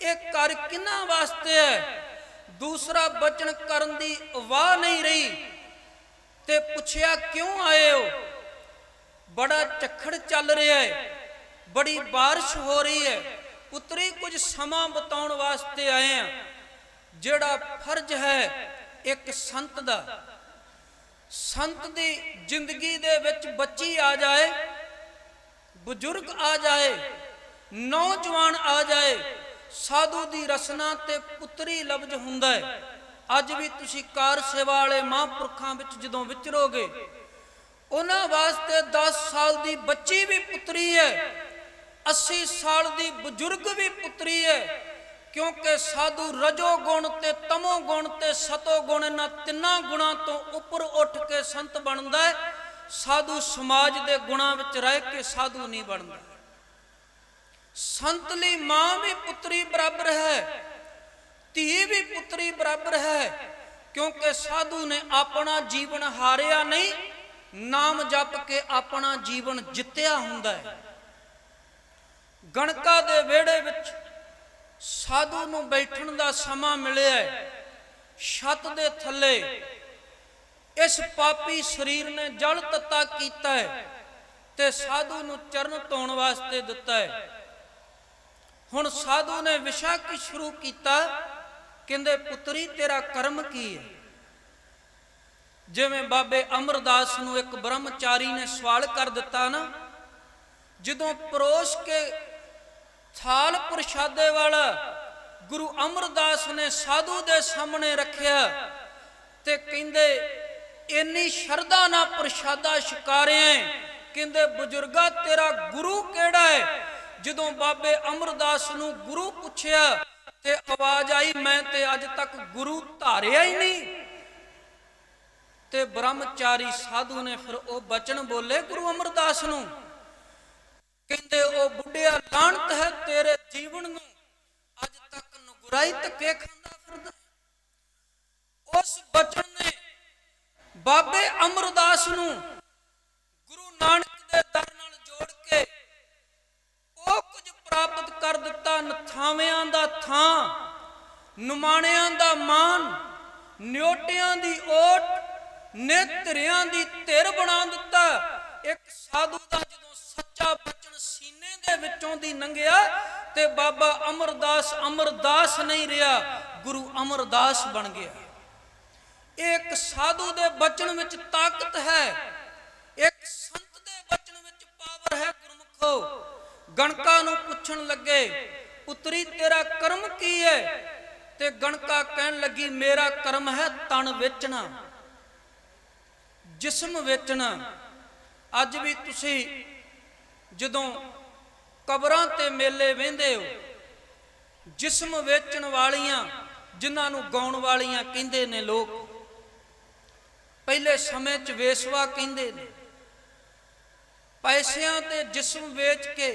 ਇਹ ਘਰ ਕਿਹਨਾਂ ਵਾਸਤੇ ਹੈ? ਦੂਸਰਾ ਬਚਨ ਕਰਨ ਦੀ ਵਾਹ ਨਹੀਂ ਰਹੀ। ਤੇ ਪੁੱਛਿਆ, ਕਿਉਂ ਆਏ ਹੋ? ਬੜਾ ਝੱਖੜ ਚੱਲ ਰਿਹਾ ਹੈ, ਬੜੀ ਬਾਰਿਸ਼ ਹੋ ਰਹੀ ਹੈ। ਪੁੱਤਰੀ, ਕੁਝ ਸਮਾਂ ਬਿਤਾਉਣ ਵਾਸਤੇ ਆਏ ਆ। ਜਿਹੜਾ ਫਰਜ਼ ਹੈ ਇੱਕ ਸੰਤ ਦਾ, ਸੰਤ ਦੀ ਜ਼ਿੰਦਗੀ ਦੇ ਵਿੱਚ ਬੱਚੀ ਆ ਜਾਏ, ਬਜ਼ੁਰਗ ਆ ਜਾਏ, ਨੌਜਵਾਨ ਆ ਜਾਏ, ਸਾਧੂ ਦੀ ਰਸਨਾ ਤੇ ਪੁੱਤਰੀ ਲਫ਼ਜ਼ ਹੁੰਦਾ ਹੈ। ਅੱਜ ਵੀ ਤੁਸੀਂ ਕਾਰ ਸੇਵਾ ਵਾਲੇ ਮਹਾਂਪੁਰਖਾਂ ਵਿੱਚ ਜਦੋਂ ਵਿਚਰੋਗੇ, ਉਹਨਾਂ ਵਾਸਤੇ 10 ਸਾਲ ਦੀ ਬੱਚੀ ਵੀ ਪੁੱਤਰੀ ਹੈ, 80 ਸਾਲ ਦੀ ਬਜ਼ੁਰਗ ਵੀ ਪੁੱਤਰੀ ਹੈ। ਕਿਉਂਕਿ ਸਾਧੂ ਰਜੋ ਗੁਣ ਤੇ ਤਮੋ ਗੁਣ ਤੇ ਸਤੋ ਗੁਣ, ਇਹਨਾਂ ਤਿੰਨਾਂ ਗੁਣਾਂ ਤੋਂ ਉੱਪਰ ਉੱਠ ਕੇ ਸੰਤ ਬਣਦਾ ਹੈ। ਸਾਧੂ ਸਮਾਜ ਦੇ ਗੁਣਾਂ ਵਿੱਚ ਰਹਿ ਕੇ ਸਾਧੂ ਨਹੀਂ ਬਣਦਾ। ਸੰਤ ਲਈ ਮਾਂ ਵੀ ਪੁੱਤਰੀ ਬਰਾਬਰ ਹੈ, ਧੀ ਵੀ ਪੁੱਤਰੀ ਬਰਾਬਰ ਹੈ। ਕਿਉਂਕਿ ਸਾਧੂ ਨੇ ਆਪਣਾ ਜੀਵਨ ਹਾਰਿਆ ਨਹੀਂ, ਨਾਮ ਜਪ ਕੇ ਆਪਣਾ ਜੀਵਨ ਜਿੱਤਿਆ ਹੁੰਦਾ ਹੈ। ਗਣਕਾ ਦੇ ਵਿਹੜੇ ਵਿੱਚ ਸਾਧੂ ਨੂੰ ਬੈਠਣ ਦਾ ਸਮਾਂ ਮਿਲਿਆ ਹੈ। ਛੱਤ ਦੇ ਥੱਲੇ ਇਸ ਪਾਪੀ ਸਰੀਰ ਨੇ ਜਲ ਤੱਤਾ ਕੀਤਾ ਹੈ ਤੇ ਸਾਧੂ ਨੂੰ ਚਰਨ ਧੋਣ ਵਾਸਤੇ ਦਿੱਤਾ ਹੈ। ਹੁਣ ਸਾਧੂ ਨੇ ਵਿਸ਼ਾ ਕੀ ਸ਼ੁਰੂ ਕੀਤਾ? ਕਹਿੰਦੇ, ਪੁੱਤਰੀ, ਤੇਰਾ ਕਰਮ ਕੀ ਹੈ? ਜਿਵੇਂ ਬਾਬੇ ਅਮਰਦਾਸ ਨੂੰ ਇੱਕ ਬ੍ਰਹਮਚਾਰੀ ਨੇ ਸਵਾਲ ਕਰ ਦਿੱਤਾ ਨਾ, ਜਦੋਂ ਪਰੋਸ ਕੇ ਥਾਲ ਪ੍ਰਸ਼ਾਦੇ ਵਾਲਾ ਗੁਰੂ ਅਮਰਦਾਸ ਨੇ ਸਾਧੂ ਦੇ ਸਾਹਮਣੇ ਰੱਖਿਆ ਤੇ ਕਹਿੰਦੇ ਇੰਨੀ ਸ਼ਰਧਾ ਨਾਲ ਪ੍ਰਸ਼ਾਦਾ ਛਕਾਰਿਆ। ਕਹਿੰਦੇ ਬਜ਼ੁਰਗਾ ਤੇਰਾ ਗੁਰੂ ਕਿਹੜਾ ਹੈ? ਜਦੋਂ ਬਾਬੇ ਅਮਰਦਾਸ ਨੂੰ ਗੁਰੂ ਪੁੱਛਿਆ ਤੇ ਆਵਾਜ਼ ਆਈ ਮੈਂ ਤੇ ਅੱਜ ਤੱਕ ਗੁਰੂ ਧਾਰਿਆ ਹੀ ਨਹੀਂ। ਤੇ ਬ੍ਰਹਮਚਾਰੀ ਸਾਧੂ ਨੇ ਫਿਰ ਉਹ ਬਚਨ ਬੋਲੇ ਗੁਰੂ ਅਮਰਦਾਸ ਨੂੰ, ਕਹਿੰਦੇ ਉਹ ਬੁੱਢਿਆ ਲਾਹਨਤ ਹੈ ਤੇਰੇ ਜੀਵਨ ਨੂੰ, ਅੱਜ ਤੱਕ ਨਗੁਰਾਈ ਧੱਕੇ ਖਾਂਦਾ ਫਿਰਦਾ। ਉਸ ਬਚਨ ਨੇ ਬਾਬੇ ਅਮਰਦਾਸ ਨੂੰ ਗੁਰੂ ਨਾਨਕ ਦੇ ਦਰ ਨਾਲ ਜੋੜ ਕੇ ਉਹ ਕੁਝ ਪ੍ਰਾਪਤ ਕਰ ਦਿੱਤਾ। ਨਥਾਵਿਆਂ ਦਾ ਥਾਂ, ਨੁਮਾਣਿਆਂ ਦਾ ਮਾਨ, ਨਿਓਟਿਆਂ ਦੀ ਓਟ, ਨੇਤਰਿਆਂ ਦੀ ਧਿਰ ਬਣਾ ਦਿੱਤਾ। ਇੱਕ ਸਾਧੂ ਦਾ ਜਦੋਂ ਸੱਚਾ ਬਚਨ ਸੀਨੇ ਦੇ ਵਿੱਚੋਂ ਦੀ ਲੰਘਿਆ ਤੇ ਬਾਬਾ ਅਮਰਦਾਸ ਅਮਰਦਾਸ ਨਹੀਂ ਰਿਹਾ, ਗੁਰੂ ਅਮਰਦਾਸ ਬਣ ਗਿਆ। ਇੱਕ ਸਾਧੂ ਦੇ ਬਚਨ ਵਿੱਚ ਤਾਕਤ ਹੈ, ਇੱਕ ਸੰਤ ਦੇ ਬਚਨ ਵਿੱਚ ਪਾਵਰ ਹੈ। ਗੁਰਮੁਖੋ ਗਣਕਾ ਨੂੰ ਪੁੱਛਣ ਲੱਗੇ ਪੁੱਤਰੀ ਤੇਰਾ ਕਰਮ ਕੀ ਹੈ? ਤੇ ਗਣਕਾ ਕਹਿਣ ਲੱਗੀ ਮੇਰਾ ਕਰਮ ਹੈ ਤਨ ਵੇਚਣਾ, ਜਿਸਮ ਵੇਚਣਾ। ਅੱਜ ਵੀ ਤੁਸੀਂ ਜਦੋਂ ਕਬਰਾਂ ਤੇ ਮੇਲੇ ਵਹਿੰਦੇ ਹੋ, ਜਿਸਮ ਵੇਚਣ ਵਾਲੀਆਂ ਜਿਨ੍ਹਾਂ ਨੂੰ ਗਾਉਣ ਵਾਲੀਆਂ ਕਹਿੰਦੇ ਨੇ ਲੋਕ, ਪਹਿਲੇ ਸਮੇਂ 'ਚ ਵੇਸਵਾ ਕਹਿੰਦੇ ਨੇ। ਪੈਸਿਆਂ ਤੇ ਜਿਸਮ ਵੇਚ ਕੇ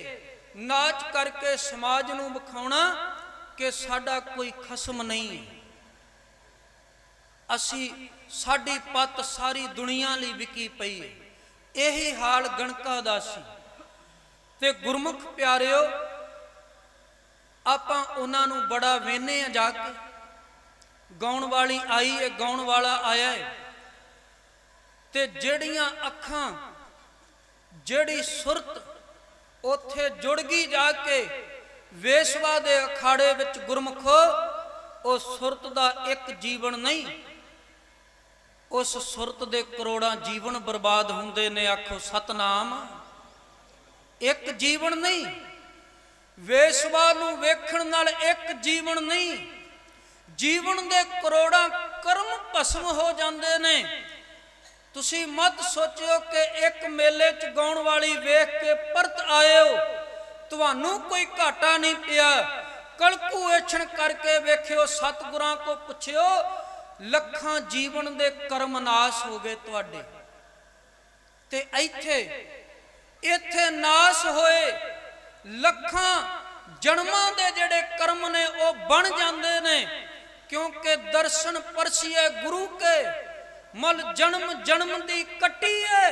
ਨਾਚ ਕਰਕੇ ਸਮਾਜ ਨੂੰ ਵਿਖਾਉਣਾ ਕਿ ਸਾਡਾ ਕੋਈ ਖਸਮ ਨਹੀਂ ਹੈ, ਅਸੀਂ ਸਾਡੀ ਪੱਤ ਸਾਰੀ ਦੁਨੀਆ ਲਈ ਵਿਕੀ ਪਈ ਹੈ। ਇਹੀ ਹਾਲ ਗਣਕਾ ਦਾ ਸੀ। ਤੇ ਗੁਰਮੁਖ ਪਿਆਰਿਓ ਆਪਾਂ ਉਹਨਾਂ ਨੂੰ ਬੜਾ ਵੇਨੇ ਆ ਜਾ ਕੇ, ਗਾਉਣ ਵਾਲੀ ਆਈ ਹੈ, ਗਾਉਣ ਵਾਲਾ ਆਇਆ ਹੈ, ਤੇ ਜਿਹੜੀਆਂ ਅੱਖਾਂ, ਜਿਹੜੀ ਸੁਰਤ ਉੱਥੇ ਜੁੜ ਗਈ ਜਾ ਕੇ ਵੇਸਵਾ ਦੇ ਅਖਾੜੇ ਵਿੱਚ। ਗੁਰਮੁਖੋ ਉਹ ਸੁਰਤ ਦਾ ਇੱਕ ਜੀਵਨ ਨਹੀਂ, ਉਸ ਸੁਰਤ ਦੇ ਕਰੋੜਾਂ ਜੀਵਨ ਬਰਬਾਦ ਹੁੰਦੇ ਨੇ। ਆਖੋ ਸਤਨਾਮ। ਇੱਕ ਜੀਵਨ ਨਹੀਂ, ਵੇਸਵਾ ਨੂੰ ਵੇਖਣ ਨਾਲ ਇੱਕ ਜੀਵਨ ਨਹੀਂ, ਜੀਵਨ ਦੇ ਕਰੋੜਾਂ ਕਰਮ ਭਸਮ ਹੋ ਜਾਂਦੇ ਨੇ। ਤੁਸੀਂ ਮਤ ਸੋਚਿਓ ਕਿ ਇੱਕ ਮੇਲੇ 'ਚ ਗਾਉਣ ਵਾਲੀ ਵੇਖ ਕੇ ਪਰਤ ਆਏ ਹੋ, ਤੁਹਾਨੂੰ ਕੋਈ ਘਾਟਾ ਨਹੀਂ ਪਿਆ। ਕਲਕੂਏਸ਼ਨ ਕਰਕੇ ਵੇਖਿਓ, ਸਤਿਗੁਰਾਂ ਕੋ ਪੁੱਛਿਓ, ਲੱਖਾਂ ਜੀਵਨ ਦੇ ਕਰਮ ਨਾਸ ਹੋ ਗਏ ਤੁਹਾਡੇ। ਤੇ ਇੱਥੇ ਨਾਸ ਹੋਏ ਲੱਖਾਂ ਜਨਮਾਂ ਦੇ ਜਿਹੜੇ ਕਰਮ ਨੇ ਉਹ ਬਣ ਜਾਂਦੇ ਨੇ, ਕਿਉਂਕਿ ਦਰਸ਼ਨ ਪਰਸੀਏ ਗੁਰੂ ਕੇ ਮਲ ਜਨਮ ਜਨਮ ਦੀ ਕੱਟੀ ਹੈ।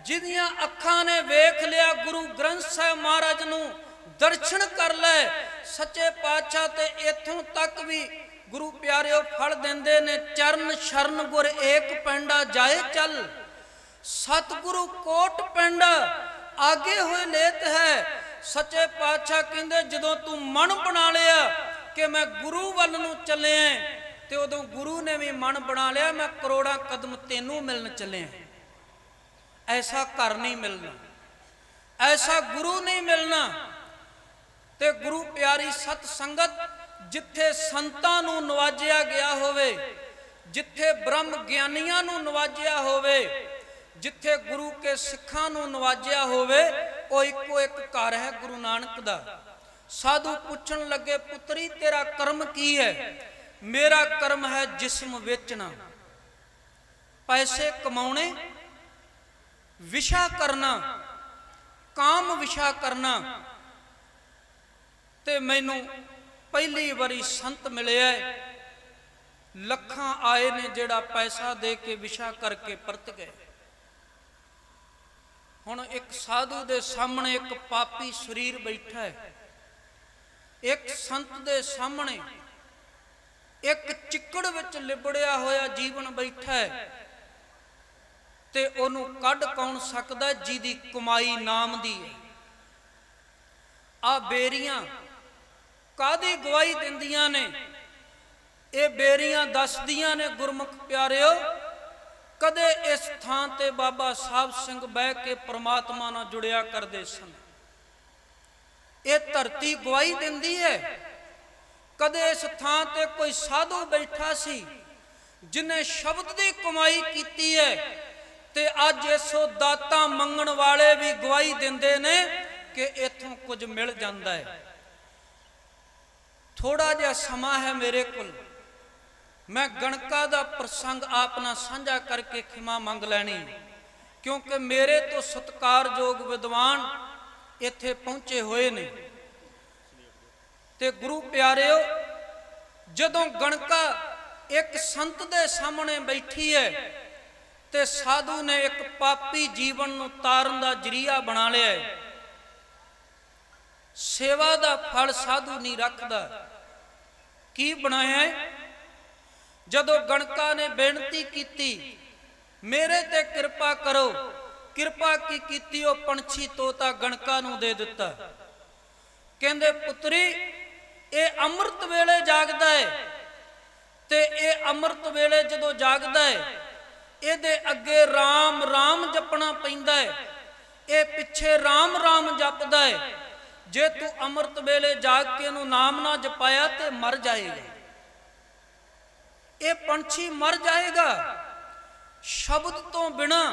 ਜਿਹਦੀਆਂ ਅੱਖਾਂ ਨੇ ਵੇਖ ਲਿਆ ਗੁਰੂ ਗ੍ਰੰਥ ਸਾਹਿਬ ਮਹਾਰਾਜ ਨੂੰ, ਦਰਸ਼ਨ ਕਰ ਲੈ ਸੱਚੇ ਪਾਤਸ਼ਾਹ। ਤੇ ਇੱਥੋਂ ਤੱਕ ਵੀ ਗੁਰੂ ਪਿਆਰਿਓ ਫਲ ਦਿੰਦੇ ਨੇ, ਚਰਨ ਸ਼ਰਨ ਗੁਰ ਏਕ ਪੈਂਡਾ ਜਾਏ ਚੱਲ, ਸਤਿਗੁਰੂ ਕੋਟ ਪੈਂਡਾ ਆਗੇ ਹੋਏ ਲੇਤ ਹੈ। ਸੱਚੇ ਪਾਤਸ਼ਾਹ ਕਹਿੰਦੇ ਜਦੋਂ ਤੂੰ ਮਨ ਬਣਾ ਲਿਆ ਕਿ ਮੈਂ ਗੁਰੂ ਵੱਲ ਨੂੰ ਚੱਲਿਆ, ਤੇ ਉਦੋਂ ਗੁਰੂ ਨੇ ਵੀ ਮਨ ਬਣਾ ਲਿਆ ਮੈਂ ਕਰੋੜਾਂ ਕਦਮ ਤੈਨੂੰ ਮਿਲਣ ਚੱਲਿਆ। ਐਸਾ ਘਰ ਨਹੀਂ ਮਿਲਣਾ, ਐਸਾ ਗੁਰੂ ਨਹੀਂ ਮਿਲਣਾ। ਤੇ ਗੁਰੂ ਪਿਆਰੀ ਸਤ ਸੰਗਤ, ਜਿੱਥੇ ਸੰਤਾਂ ਨੂੰ ਨਵਾਜਿਆ ਗਿਆ ਹੋਵੇ, ਜਿੱਥੇ ਬ੍ਰਹਮ ਗਿਆਨੀਆਂ ਨੂੰ ਨਵਾਜਿਆ ਹੋਵੇ, ਜਿੱਥੇ ਗੁਰੂ ਕੇ ਸਿੱਖਾਂ ਨੂੰ ਨਵਾਜਿਆ ਹੋਵੇ, ਉਹ ਇੱਕੋ ਇੱਕ ਘਰ ਹੈ ਗੁਰੂ ਨਾਨਕ ਦਾ। ਸਾਧੂ ਪੁੱਛਣ ਲੱਗੇ ਪੁੱਤਰੀ ਤੇਰਾ ਕਰਮ ਕੀ ਹੈ? ਮੇਰਾ ਕਰਮ ਹੈ ਜਿਸਮ ਵੇਚਣਾ, ਪੈਸੇ ਕਮਾਉਣੇ, ਵਿਸ਼ਾ ਕਰਨਾ, ਕਾਮ ਵਿਸ਼ਾ ਕਰਨਾ। ਤੇ ਮੈਨੂੰ ਪਹਿਲੀ ਵਾਰੀ ਸੰਤ ਮਿਲਿਆ, ਲੱਖਾਂ ਆਏ ਨੇ ਜਿਹੜਾ ਪੈਸਾ ਦੇ ਕੇ ਵਿਸ਼ਾ ਕਰਕੇ ਪਰਤ ਗਏ। ਹੁਣ ਇੱਕ ਸਾਧੂ ਦੇ ਸਾਹਮਣੇ ਇੱਕ ਪਾਪੀ ਸਰੀਰ ਬੈਠਾ ਹੈ, ਇੱਕ ਸੰਤ ਦੇ ਸਾਹਮਣੇ ਇੱਕ ਚਿੱਕੜ ਵਿੱਚ ਲਿਬੜਿਆ ਹੋਇਆ ਜੀਵਨ ਬੈਠਾ ਹੈ। ਤੇ ਉਹਨੂੰ ਕੱਢ ਕੌਣ ਸਕਦਾ ਜਿਹਦੀ ਕਮਾਈ ਨਾਮ ਦੀ ਹੈ। ਆ ਬੇਰੀਆਂ ਕਾਦੀ ਗਵਾਹੀ ਦਿੰਦੀਆਂ ਨੇ? ਇਹ ਬੇਰੀਆਂ ਦੱਸਦੀਆਂ ਨੇ ਗੁਰਮੁਖ ਪਿਆਰਿਓ, ਕਦੇ ਇਸ ਥਾਂ ਤੇ ਬਾਬਾ ਸਾਹਿਬ ਸਿੰਘ ਬਹਿ ਕੇ ਪ੍ਰਮਾਤਮਾ ਨਾਲ ਜੁੜਿਆ ਕਰਦੇ ਸਨ। ਇਹ ਧਰਤੀ ਗਵਾਹੀ ਦਿੰਦੀ ਹੈ। ਕਦੇ ਇਸ ਥਾਂ ਤੇ ਕੋਈ ਸਾਧੂ ਬੈਠਾ ਸੀ ਜਿਨੇ ਸ਼ਬਦ ਦੀ ਕਮਾਈ ਕੀਤੀ ਹੈ, ਤੇ ਅੱਜ ਇਸੋ ਦਾਤਾਂ ਮੰਗਣ ਵਾਲੇ ਵੀ ਗਵਾਹੀ ਦਿੰਦੇ ਨੇ ਕਿ ਇੱਥੋਂ ਕੁਝ ਮਿਲ ਜਾਂਦਾ ਹੈ। ਥੋੜਾ ਜਿਹਾ ਸਮਾਂ ਹੈ ਮੇਰੇ ਕੋਲ, ਮੈਂ ਗਣਕਾ ਦਾ ਪ੍ਰਸੰਗ ਆਪ ਨਾਲ ਸਾਂਝਾ ਕਰਕੇ ਖਿਮਾ ਮੰਗ ਲੈਣੀ, ਕਿਉਂਕਿ ਮੇਰੇ ਤੋਂ ਸਤਿਕਾਰਯੋਗ ਵਿਦਵਾਨ ਇੱਥੇ ਪਹੁੰਚੇ ਹੋਏ ਨੇ। ਤੇ ਗੁਰੂ ਪਿਆਰਿਓ, ਜਦੋਂ ਗਣਕਾ ਇੱਕ ਸੰਤ ਦੇ ਸਾਹਮਣੇ ਬੈਠੀ ਹੈ ਤੇ ਸਾਧੂ ਨੇ ਇੱਕ ਪਾਪੀ ਜੀਵਨ ਨੂੰ ਤਾਰਨ ਦਾ ਜਰੀਆ ਬਣਾ ਲਿਆ ਹੈ। ਸੇਵਾ ਦਾ ਫਲ ਸਾਧੂ ਨਹੀਂ ਰੱਖਦਾ। ਕੀ ਬਣਾਇਆ ਹੈ? ਜਦੋਂ ਗਣਕਾ ਨੇ ਬੇਨਤੀ ਕੀਤੀ, ਮੇਰੇ ਤੇ ਕਿਰਪਾ ਕਰੋ, ਕਿਰਪਾ ਕੀ ਕੀਤੀ? ਉਹ ਪੰਛੀ ਤੋਤਾ ਗਣਕਾ ਨੂੰ ਦੇ ਦਿੱਤਾ। ਕਹਿੰਦੇ ਪੁੱਤਰੀ, ਇਹ ਅੰਮ੍ਰਿਤ ਵੇਲੇ ਜਾਗਦਾ ਹੈ, ਤੇ ਇਹ ਅੰਮ੍ਰਿਤ ਵੇਲੇ ਜਦੋਂ ਜਾਗਦਾ ਹੈ, ਇਹਦੇ ਅੱਗੇ ਰਾਮ ਰਾਮ ਜਪਣਾ ਪੈਂਦਾ ਹੈ, ਇਹ ਪਿੱਛੇ ਰਾਮ ਰਾਮ ਜਪਦਾ ਹੈ। ਜੇ ਤੂੰ ਅੰਮ੍ਰਿਤ ਵੇਲੇ ਜਾਗ ਕੇ ਇਹਨੂੰ ਨਾਮ ਨਾ ਜਪਾਇਆ ਤੇ ਮਰ ਜਾਏਗਾ, ਇਹ ਪੰਛੀ ਮਰ ਜਾਏਗਾ। ਸ਼ਬਦ ਤੋਂ ਬਿਨਾ,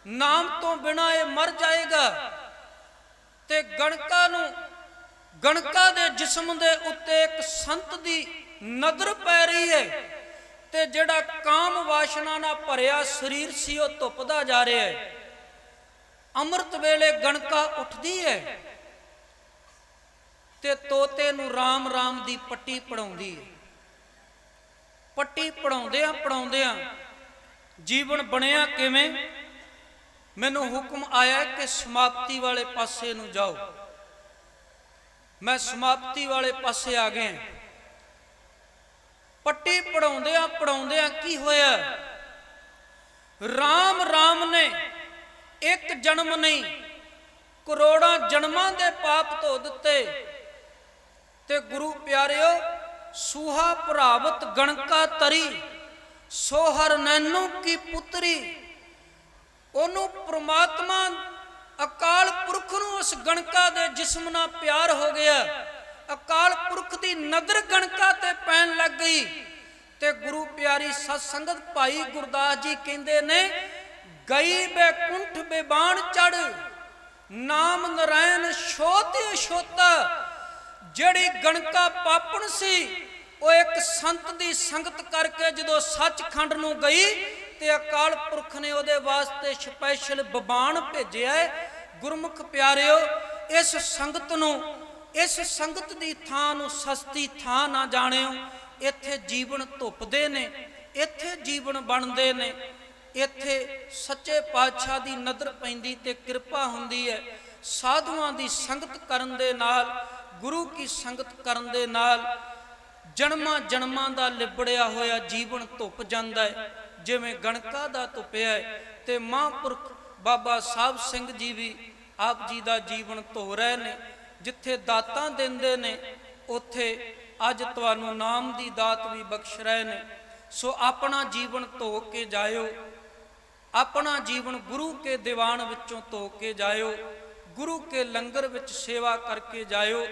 ਨਾਮ ਤੋਂ ਬਿਨਾ ਇਹ ਮਰ ਜਾਏਗਾ। ਤੇ ਗਣਕਾ ਨੂੰ, ਗਣਕਾ ਦੇ ਜਿਸਮ ਦੇ ਉੱਤੇ ਇੱਕ ਸੰਤ ਦੀ ਨਜ਼ਰ ਪੈ ਰਹੀ ਹੈ, ਤੇ ਜਿਹੜਾ ਕਾਮ ਵਾਸ਼ਨਾ ਨਾਲ ਭਰਿਆ ਸਰੀਰ ਸੀ ਉਹ ਧੁੱਪਦਾ ਜਾ ਰਿਹਾ ਹੈ। ਅੰਮ੍ਰਿਤ ਵੇਲੇ ਗਣਕਾ ਉੱਠਦੀ ਹੈ ਤੇ ਤੋਤੇ ਨੂੰ ਰਾਮ ਰਾਮ ਦੀ ਪੱਟੀ ਪੜਾਉਂਦੀ ਹੈ। ਪੱਟੀ ਪੜਾਉਂਦਿਆਂ ਜੀਵਨ ਬਣਿਆ ਕਿਵੇਂ? ਮੈਨੂੰ ਹੁਕਮ ਆਇਆ ਕਿ ਸਮਾਪਤੀ ਵਾਲੇ ਪਾਸੇ ਨੂੰ ਜਾਓ। ਮੈਂ ਸਮਾਪਤੀ ਵਾਲੇ ਪਾਸੇ ਆ ਗਿਆ। ਪੱਟੀ ਪੜਾਉਂਦਿਆਂ ਕੀ ਹੋਇਆ? ਰਾਮ ਰਾਮ ਨੇ ਇੱਕ ਜਨਮ ਨਹੀਂ, ਕਰੋੜਾਂ ਜਨਮਾਂ ਦੇ ਪਾਪ ਧੋ ਦਿੱਤੇ। ਤੇ ਗੁਰੂ ਪਿਆਰਿਓ, ਸੂਹਾ ਭਰਾਵਤ ਗਣਕਾ ਤਰੀ, ਸੋ ਹਰ ਨੈਨੂ ਕੀ ਪੁੱਤਰੀ। ਉਹਨੂੰ ਪ੍ਰਮਾਤਮਾ ਅਕਾਲ ਪੁਰਖ ਨੂੰ ਉਸ ਗਣਕਾ ਦੇ ਜਿਸਮ ਨਾਲ ਪਿਆਰ ਹੋ ਗਿਆ। ਅਕਾਲ ਪੁਰਖ ਦੀ ਨਜ਼ਰ ਗਣਕਾ ਤੇ ਪੈਣ ਲੱਗ ਗਈ। ਤੇ ਗੁਰੂ ਪਿਆਰੀ ਸਤ ਸੰਗਤ ਭਾਈ ਗੁਰਦਾਸ ਜੀ ਕਹਿੰਦੇ ਨੇ, ਗਈ ਬੈਕੁੰਠ ਬੇਬਾਨ ਚੜ, ਨਾਮ ਨਰਾਇਣ ਛੋਤ ਛੋਤਾ। ਜਿਹੜੀ ਗਣਕਾ ਪਾਪਣ ਸੀ, ਉਹ ਇੱਕ ਸੰਤ ਦੀ ਸੰਗਤ ਕਰਕੇ ਜਦੋਂ ਸੱਚਖੰਡ ਨੂੰ ਗਈ ਤੇ ਅਕਾਲ ਪੁਰਖ ਨੇ ਉਹਦੇ ਵਾਸਤੇ ਸਪੈਸ਼ਲ ਬਬਾਨ ਭੇਜਿਆ ਹੈ। ਗੁਰਮੁਖ ਪਿਆਰਿਓ, ਇਸ ਸੰਗਤ ਨੂੰ, ਇਸ ਸੰਗਤ ਦੀ ਥਾਂ ਨੂੰ ਸਸਤੀ ਥਾਂ ਨਾ ਜਾਣਿਓ। ਇੱਥੇ ਜੀਵਨ ਧੁੱਪਦੇ ਨੇ, ਇੱਥੇ ਜੀਵਨ ਬਣਦੇ ਨੇ, ਇੱਥੇ ਸੱਚੇ ਪਾਤਸ਼ਾਹ ਦੀ ਨਜ਼ਰ ਪੈਂਦੀ ਤੇ ਕਿਰਪਾ ਹੁੰਦੀ ਹੈ। ਸਾਧੂਆਂ ਦੀ ਸੰਗਤ ਕਰਨ ਦੇ ਨਾਲ, ਗੁਰੂ ਕੀ ਸੰਗਤ ਕਰਨ ਦੇ ਨਾਲ ਜਨਮਾਂ ਜਨਮਾਂ ਦਾ ਲਿਬੜਿਆ ਹੋਇਆ ਜੀਵਨ ਧੁੱਪ ਜਾਂਦਾ ਹੈ, ਜਿਵੇਂ ਗਣਕਾ ਦਾ ਧੁੱਪਿਆ ਹੈ। ਤੇ ਮਹਾਂਪੁਰਖ ਬਾਬਾ ਸਾਹਿਬ ਸਿੰਘ ਜੀ ਵੀ ਆਪ ਜੀ ਦਾ ਜੀਵਨ ਧੋ ਰਹੇ ਨੇ। ਜਿੱਥੇ ਦਾਤਾਂ ਦਿੰਦੇ ਨੇ, ਉੱਥੇ ਅੱਜ ਤੁਹਾਨੂੰ ਨਾਮ ਦੀ ਦਾਤ ਵੀ ਬਖਸ਼ ਰਹੇ ਨੇ। ਸੋ ਆਪਣਾ ਜੀਵਨ ਧੋ ਕੇ ਜਾਇਓ, ਆਪਣਾ ਜੀਵਨ ਗੁਰੂ ਕੇ ਦੀਵਾਨ ਵਿੱਚੋਂ ਧੋ ਕੇ ਜਾਇਓ, ਗੁਰੂ ਕੇ ਲੰਗਰ ਵਿੱਚ ਸੇਵਾ ਕਰਕੇ ਜਾਇਓ।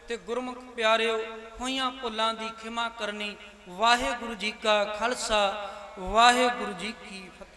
ਤੇ ਗੁਰਮੁਖ ਪਿਆਰਿਓ, ਹੋਈਆਂ ਭੁੱਲਾਂ ਦੀ ਖਿਮਾ ਕਰਨੀ। ਵਾਹਿਗੁਰੂ ਜੀ ਕਾ ਖਾਲਸਾ, ਵਾਹਿਗੁਰੂ ਜੀ ਕੀ ਫਤਿਹ।